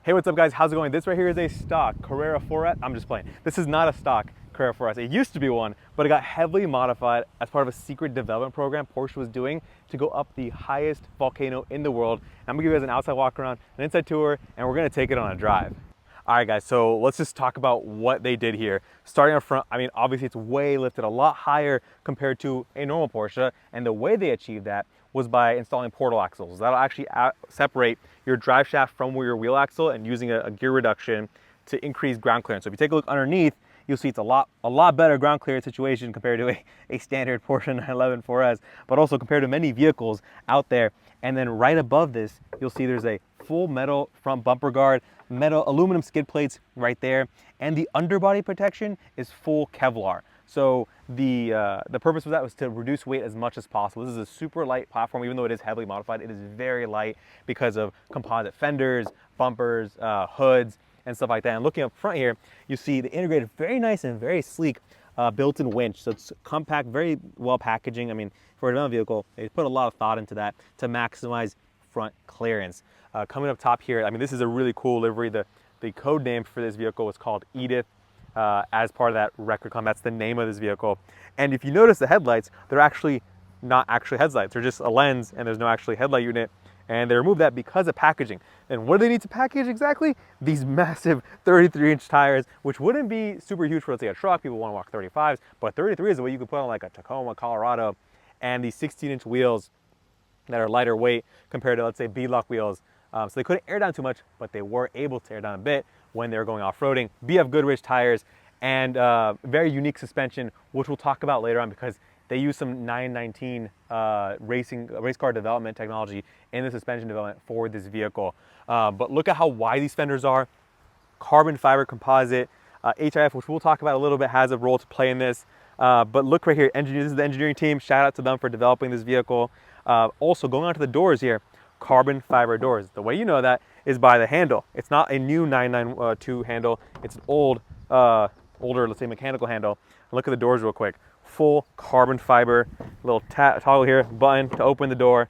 Hey, what's up guys? How's it going? This right here is a stock Carrera 4S. I'm just playing. This is not a stock Carrera 4S. It used to be one, but it got heavily modified as part of a secret development program Porsche was doing to go up the highest volcano in the world. And I'm gonna give you guys an outside walk around, an inside tour, and we're gonna take it on a drive. All right guys, so let's just talk about what they did here. Starting up front, I mean, obviously it's way lifted, a lot higher compared to a normal Porsche, and the way they achieved that was by installing portal axles. That'll actually separate your drive shaft from your wheel axle and using a gear reduction to increase ground clearance. So if you take a look underneath, you'll see it's a lot better ground clearance situation compared to a standard Porsche 911 4S, but also compared to many vehicles out there. And then right above this, you'll see there's a full metal front bumper guard, metal aluminum skid plates right there, and the underbody protection is full Kevlar. So the purpose of that was to reduce weight as much as possible. This is a super light platform, even though it is heavily modified. It is very light because of composite fenders, bumpers, hoods, and stuff like that. And looking up front here, you see the integrated, very nice and very sleek built-in winch. So it's compact, very well packaging. I mean, for a development vehicle, they put a lot of thought into that to maximize front clearance. Coming up top here, I mean, this is a really cool livery. The code name for this vehicle is called Edith. As part of that record claim. That's the name of this vehicle. And if you notice the headlights, they're actually not actually headlights. They're just a lens and there's no actually headlight unit. And they removed that because of packaging. And what do they need to package exactly? These massive 33-inch tires, which wouldn't be super huge for, let's say, a truck. People want to walk 35s, but 33 is the way you could put on like a Tacoma, Colorado. And these 16-inch wheels that are lighter weight compared to, let's say, beadlock wheels. So they couldn't air down too much, but they were able to air down a bit when they were going off-roading. BF Goodrich tires and very unique suspension, which we'll talk about later on because they use some 919 race car development technology in the suspension development for this vehicle. But look at how wide these fenders are. Carbon fiber composite. HIF, which we'll talk about a little bit, has a role to play in this. But look right here, engineers, this is the engineering team. Shout out to them for developing this vehicle. Also, going on to the doors here, carbon fiber doors. The way you know that is by the handle. It's not a new 992 handle. It's an older, let's say, mechanical handle. Look at the doors real quick. Full carbon fiber, little toggle here, button to open the door.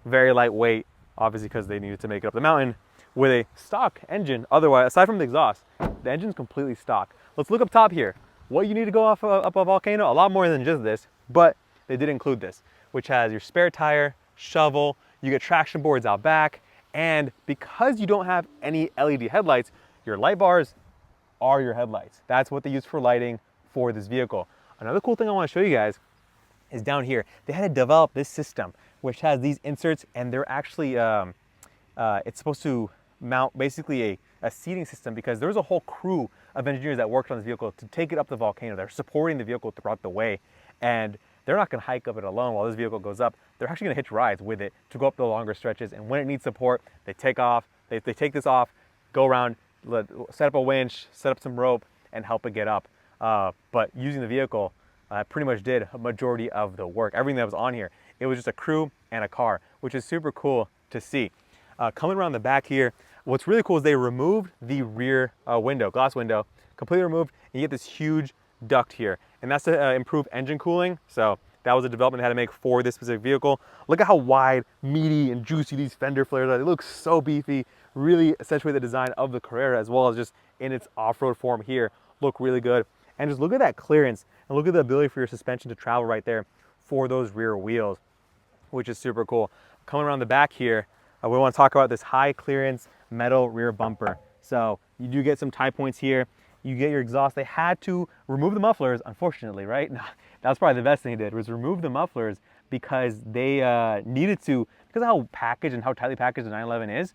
Very lightweight, obviously because they needed to make it up the mountain with a stock engine. Otherwise, aside from the exhaust, the engine's completely stock. Let's look up top here. What you need to go up a volcano, a lot more than just this, but they did include this, which has your spare tire, shovel, you get traction boards out back, and because you don't have any LED headlights, your light bars are your headlights. That's what they use for lighting for this vehicle. Another cool thing I want to show you guys is down here. They had to develop this system, which has these inserts, and they're actually, it's supposed to mount basically a seating system because there was a whole crew of engineers that worked on this vehicle to take it up the volcano. They're supporting the vehicle throughout the way, and they're not going to hike up it alone while this vehicle goes up. They're actually going to hitch rides with it to go up the longer stretches. And when it needs support, they take off. They take this off, go around, set up a winch, set up some rope, and help it get up. But using the vehicle pretty much did a majority of the work. Everything that was on here, it was just a crew and a car, which is super cool to see. Coming around the back here, what's really cool is they removed the rear glass window, completely removed, and you get this huge duct here, and that's to improve engine cooling. So that was a development they had to make for this specific vehicle. Look at how wide, meaty, and juicy these fender flares are. They look so beefy, really accentuate the design of the Carrera as well as just in its off-road form here. Look really good. And just look at that clearance and look at the ability for your suspension to travel right there for those rear wheels, which is super cool. Coming around the back here, we want to talk about this high clearance metal rear bumper. So you do get some tie points here. You get your exhaust. They had to remove the mufflers, unfortunately, right? That was probably the best thing they did, was remove the mufflers because they needed to, because of how packaged and how tightly packaged the 911 is,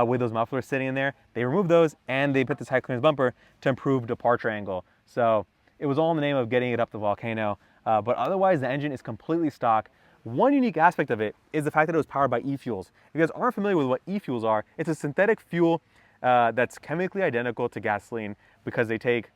with those mufflers sitting in there, they removed those and they put this high clearance bumper to improve departure angle. So it was all in the name of getting it up the volcano, but otherwise the engine is completely stock. One unique aspect of it is the fact that it was powered by e-fuels. If you guys aren't familiar with what e-fuels are, it's a synthetic fuel that's chemically identical to gasoline because they take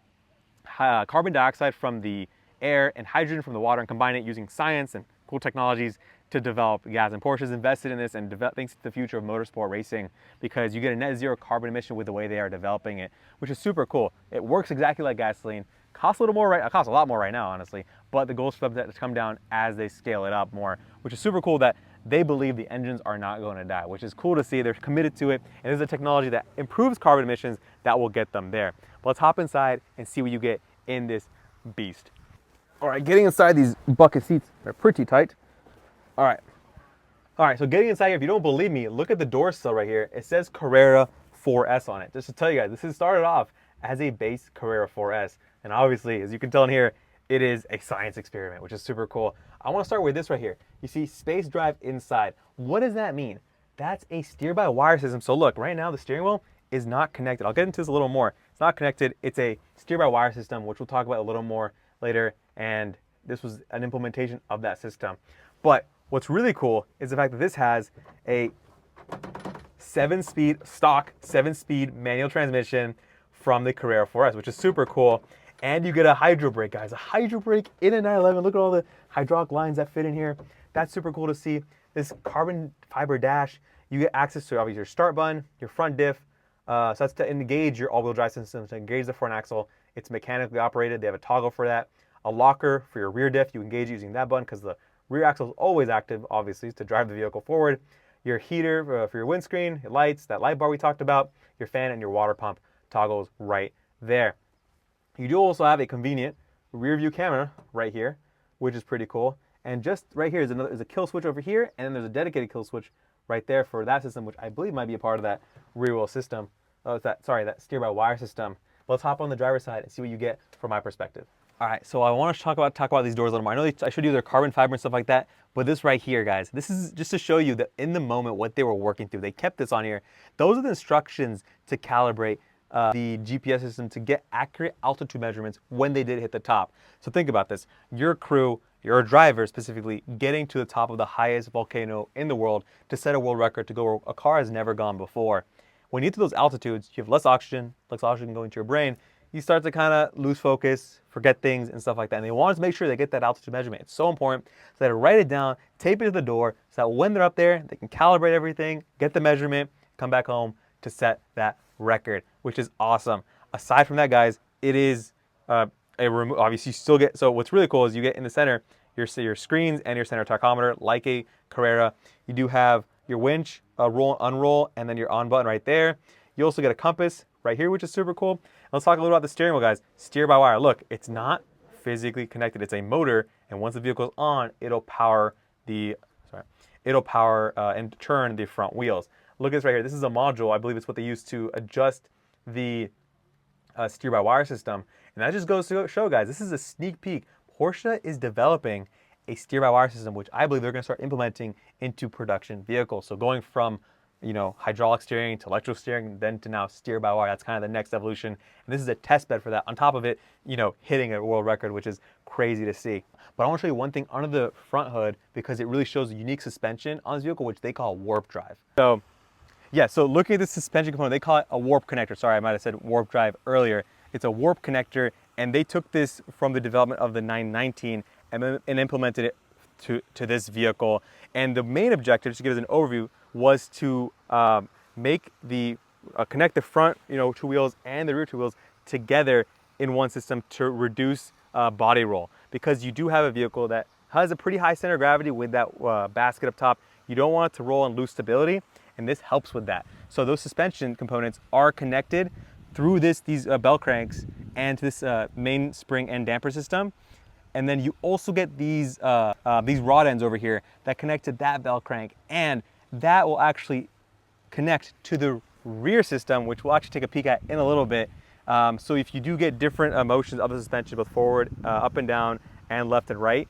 carbon dioxide from the air and hydrogen from the water and combine it using science and cool technologies to develop gas. And Porsche's invested in this and thinks it's the future of motorsport racing because you get a net zero carbon emission with the way they are developing it, which is super cool. It works exactly like gasoline. Costs a little more, it costs a lot more right now, honestly, but the goal is for that to come down as they scale it up more, which is super cool that they believe the engines are not going to die, which is cool to see. They're committed to it, and this is a technology that improves carbon emissions that will get them there. But let's hop inside and see what you get in this beast. All right, getting inside these bucket seats, they're pretty tight. All right, so getting inside here, if you don't believe me, look at the door sill right here. It says Carrera 4S on it. Just to tell you guys, this is started off as a base Carrera 4S. And obviously, as you can tell in here, it is a science experiment, which is super cool. I want to start with this right here. You see space drive inside. What does that mean? That's a steer-by-wire system. So look, right now the steering wheel is not connected. I'll get into this a little more. It's not connected. It's a steer-by-wire system, which we'll talk about a little more later. And this was an implementation of that system. But what's really cool is the fact that this has a 7-speed, stock 7-speed manual transmission from the Carrera 4S, which is super cool. And you get a hydro brake, guys. A hydro brake in a 911. Look at all the hydraulic lines that fit in here. That's super cool to see. This carbon fiber dash, you get access to obviously your start button, your front diff. So that's to engage your all-wheel drive system, to engage the front axle. It's mechanically operated. They have a toggle for that. A locker for your rear diff. You engage using that button because the rear axle is always active, obviously, to drive the vehicle forward. Your heater for your windscreen, your lights, that light bar we talked about, your fan, and your water pump toggles right there. You do also have a convenient rear view camera right here, which is pretty cool. And just right here is a kill switch over here, and then there's a dedicated kill switch right there for that system, which I believe might be a part of that rear wheel system. Oh, that steer-by-wire system. Let's hop on the driver's side and see what you get from my perspective. All right, so I want to talk about these doors a little more. I know I showed you their carbon fiber and stuff like that, but this right here, guys, this is just to show you that in the moment what they were working through. They kept this on here. Those are the instructions to calibrate the GPS system to get accurate altitude measurements when they did hit the top. So think about this. Your crew, your driver specifically, getting to the top of the highest volcano in the world to set a world record to go where a car has never gone before. When you get to those altitudes, you have less oxygen going to your brain. You start to kind of lose focus, forget things and stuff like that. And they wanted to make sure they get that altitude measurement. It's so important. So they write it down, tape it to the door, so that when they're up there, they can calibrate everything, get the measurement, come back home to set that record, which is awesome. Aside from that, guys, it is obviously you still get, so what's really cool is you get in the center your screens and your center tachometer like a Carrera. You do have your winch, roll, unroll, and then your on button right there. You also get a compass right here, which is super cool. Let's talk a little about the steering wheel, guys. Steer by wire. Look, it's not physically connected. It's a motor, and once the vehicle's on, it'll power and turn the front wheels. Look at this right here. This is a module. I believe it's what they use to adjust the steer-by-wire system. And that just goes to show, guys, this is a sneak peek. Porsche is developing a steer-by-wire system, which I believe they're going to start implementing into production vehicles. So going from, hydraulic steering to electrical steering, then to now steer-by-wire, that's kind of the next evolution. And this is a test bed for that. On top of it, hitting a world record, which is crazy to see. But I want to show you one thing under the front hood because it really shows a unique suspension on this vehicle, which they call warp drive. So yeah, so looking at the suspension component, they call it a warp connector. Sorry, I might have said warp drive earlier. It's a warp connector, and they took this from the development of the 919 and implemented it to this vehicle. And the main objective, just to give us an overview, was to make the connect the front, two wheels and the rear two wheels together in one system to reduce body roll. Because you do have a vehicle that has a pretty high center of gravity with that basket up top. You don't want it to roll and lose stability, and this helps with that. So those suspension components are connected through these bell cranks and to this main spring and damper system. And then you also get these rod ends over here that connect to that bell crank, and that will actually connect to the rear system, which we'll actually take a peek at in a little bit. So if you do get different motions of the suspension, both forward, up and down, and left and right,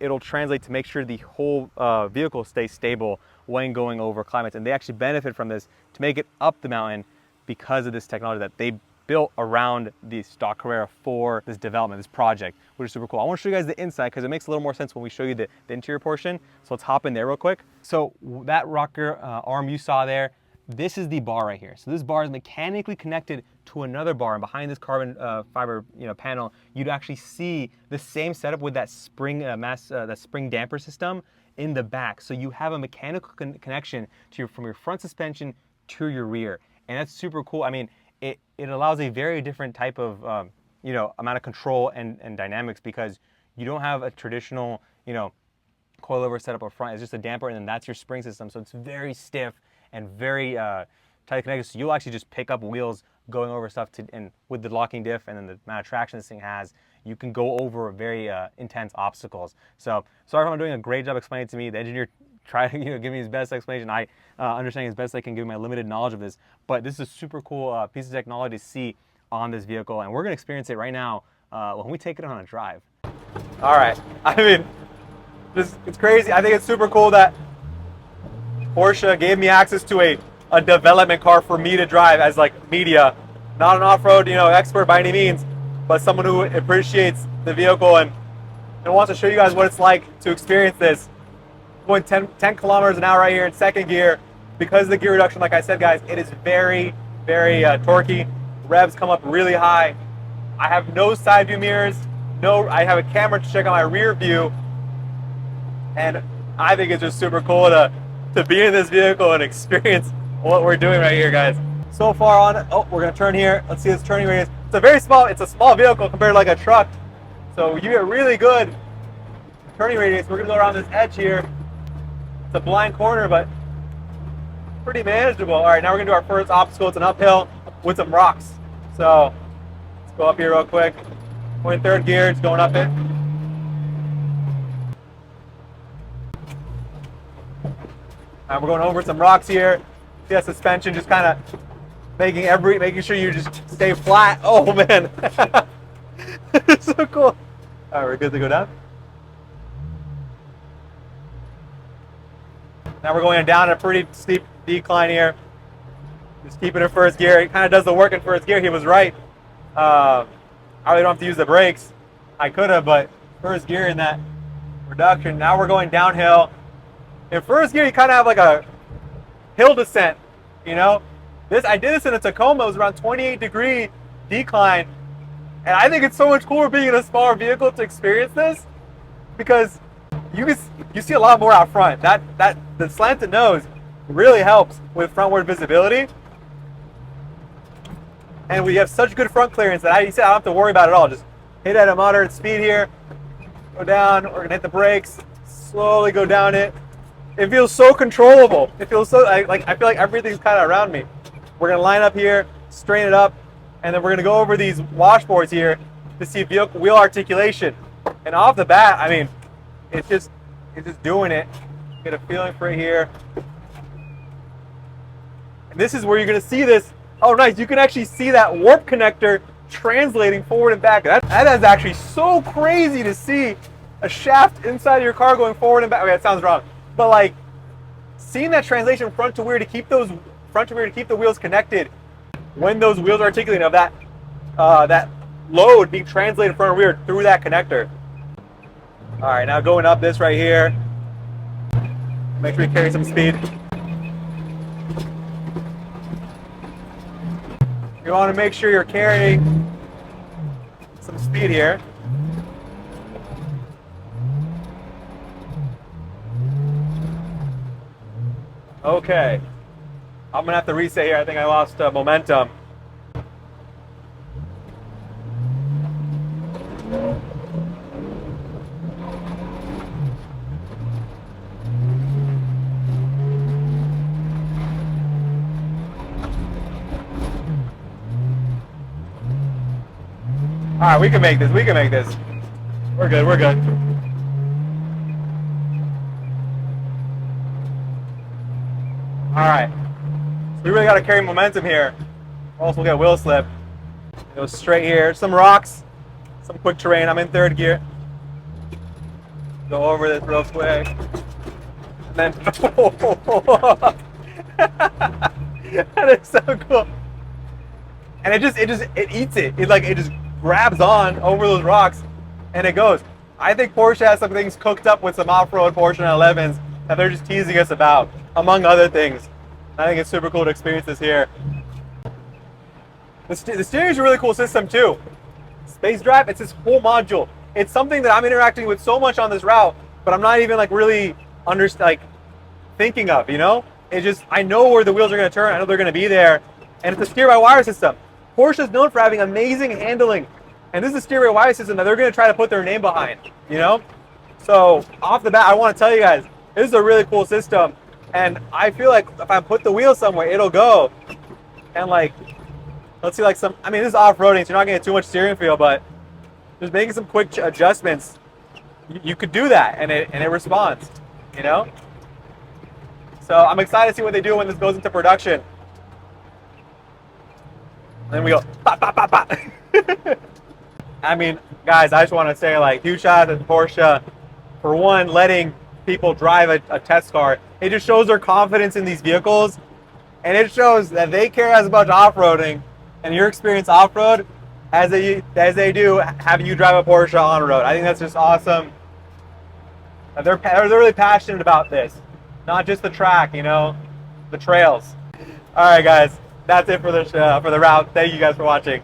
it'll translate to make sure the whole vehicle stays stable when going over climates. And they actually benefit from this to make it up the mountain because of this technology that they built around the stock Carrera for this development, this project, which is super cool. I want to show you guys the inside because it makes a little more sense when we show you the interior portion. So let's hop in there real quick. So that rocker arm you saw there, this is the bar right here. So this bar is mechanically connected to another bar, and behind this carbon fiber panel, you'd actually see the same setup with that spring that spring damper system in the back. So you have a mechanical connection to from your front suspension to your rear, and that's super cool. I mean, it allows a very different type of amount of control and dynamics because you don't have a traditional coilover setup up front. It's just a damper, and then that's your spring system. So it's very stiff and very tightly connected. So you'll actually just pick up wheels going over stuff and with the locking diff and then the amount of traction this thing has, you can go over very intense obstacles. So sorry if I'm doing a great job explaining it to me. The engineer tried to give me his best explanation. I understand as best I can give my limited knowledge of this. But this is a super cool piece of technology to see on this vehicle, and we're going to experience it right now when we take it on a drive. All right. I mean, it's crazy. I think it's super cool that Porsche gave me access to a development car for me to drive as like media, not an off-road expert by any means, but someone who appreciates the vehicle and wants to show you guys what it's like to experience this. Going 10 kilometers an hour right here in second gear. Because of the gear reduction, like I said, guys, it is very, very torquey. Revs come up really high. I have no side view mirrors. I have a camera to check on my rear view. And I think it's just super cool to be in this vehicle and experience what we're doing right here, guys. So far on, we're gonna turn here. Let's see this turning radius. It's a small vehicle compared to like a truck. So you get really good turning radius. We're gonna go around this edge here. It's a blind corner, but pretty manageable. All right, now we're gonna do our first obstacle. It's an uphill with some rocks. So let's go up here real quick. We're in third gear, it's going up it. And we're going over some rocks here. See that suspension just kind of making sure you just stay flat. Oh man, it's so cool. All right, we're good to go down. Now we're going down a pretty steep decline here. Just keep it in first gear. It kind of does the work in first gear. He was right. I really don't have to use the brakes. I could have, but first gear in that reduction. Now we're going downhill. In first gear, you kind of have like a hill descent, I did this in a Tacoma. It was around 28-degree decline. And I think it's so much cooler being in a smaller vehicle to experience this because you see a lot more out front. The slanted nose really helps with frontward visibility. And we have such good front clearance that I don't have to worry about it at all. Just hit at a moderate speed here, go down, we're gonna hit the brakes, slowly go down it. It feels so controllable. It feels so, I feel like everything's kind of around me. We're gonna line up here, straighten it up, and then we're gonna go over these washboards here to see wheel articulation. And off the bat, I mean, it's just doing it. Get a feeling for it here. And this is where you're gonna see this. Oh, nice, you can actually see that warp connector translating forward and back. That is actually so crazy to see a shaft inside of your car going forward and back. Okay, that sounds wrong. But like, seeing that translation front to rear to keep the wheels connected when those wheels are articulating of that load being translated front and rear through that connector. All right, now going up this right here. Make sure you carry some speed. You want to make sure you're carrying some speed here. Okay, I'm gonna have to reset here. I think I lost momentum. All right, we can make this. We're good. All right, so we really got to carry momentum here, or else we'll get wheel slip. Go straight here, some rocks, some quick terrain. I'm in third gear. Go over this real quick, and then that is so cool. And it eats it. It just grabs on over those rocks, and it goes. I think Porsche has some things cooked up with some off-road Porsche 911s that they're just teasing us about, among other things. I think it's super cool to experience this here. The steering is a really cool system too. Space Drive, it's this whole module. It's something that I'm interacting with so much on this route, but I'm not even really thinking of, It's just, I know where the wheels are gonna turn, I know they're gonna be there, and it's a steer-by-wire system. Porsche is known for having amazing handling, and this is a steer-by-wire system that they're gonna try to put their name behind, So off the bat, I want to tell you guys, this is a really cool system. And I feel like if I put the wheel somewhere, it'll go. And like, let's see like some, I mean, this is off-roading, so you're not getting too much steering feel, but just making some quick adjustments, you could do that and it responds, you know? So I'm excited to see what they do when this goes into production. And then we go, pop, pop, pop, pop. I mean, guys, I just want to say like, huge shout out to Porsche for one, letting people drive a test car. It just shows their confidence in these vehicles. And it shows that they care as much off-roading and your experience off-road as they do having you drive a Porsche on-road. I think that's just awesome. They're really passionate about this. Not just the track, you know, the trails. All right, guys, that's it for the route. Thank you guys for watching.